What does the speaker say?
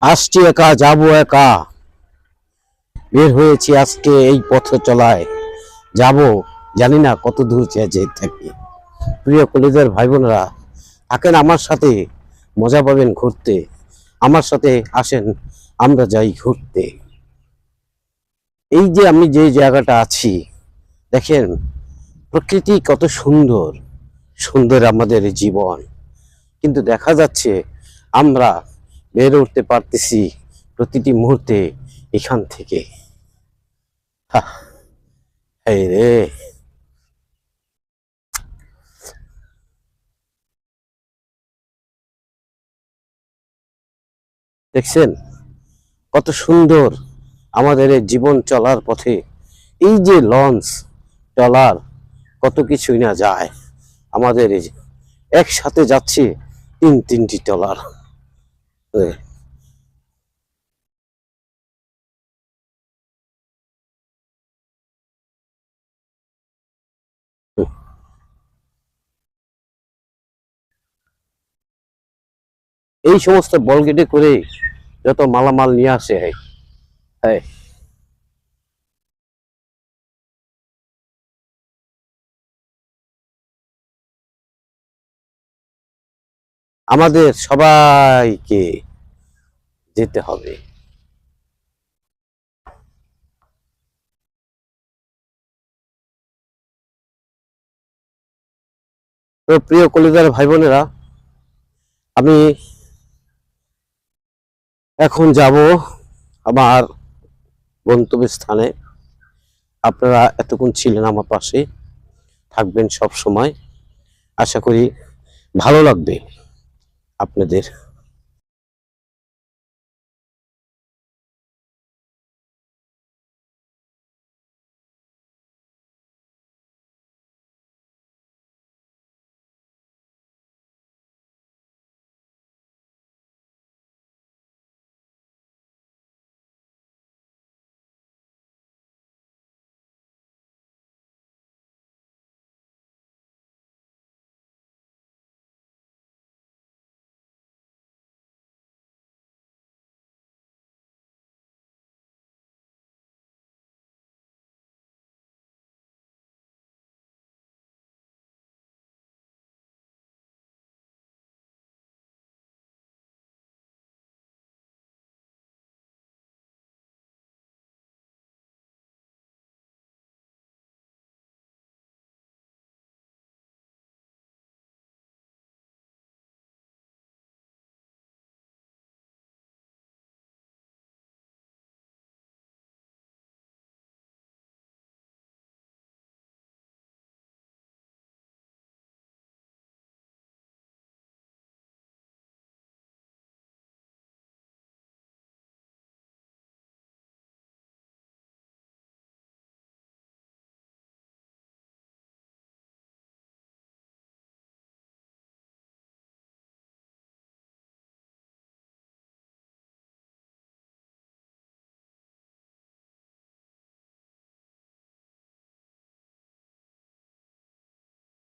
আসছি একা, যাবো একা। বের হয়েছি আজকে এই পথে চলায়। যাব, জানি না কত দূর যেতে থাকি। প্রিয় কলিজার ভাই বোনেরা, থাকেন আমার সাথে, মজা পাবেন ঘুরতে। আমার সাথে আসেন, আমরা যাই ঘুরতে। এই যে আমি যে জায়গাটা আছি, দেখেন প্রকৃতি কত সুন্দর। সুন্দর আমাদের জীবন, কিন্তু দেখা যাচ্ছে আমরা বের উঠতে পারতেছি প্রতিটি মুহূর্তে এখান থেকে। এই রে, দেখছেন কত সুন্দর আমাদের এই জীবন চলার পথে। এই যে লঞ্চ, ট্রলার, কত কিছুই না যায় আমাদের। এই যে একসাথে যাচ্ছে তিনটি ট্রলার। এই সমস্ত বলগেটে করে যত মালামাল নিয়ে আসে, হ্যাঁ, আমাদের সবাইকে যেতে হবে। তো প্রিয় কলিজার ভাই বোনেরা, আমি এখন যাব আমার গন্তব্যস্থানে। আপনারা এতক্ষণ ছিলেন আমার পাশে, থাকবেন সব সময়। আশা করি ভালো লাগবে আপনাদের।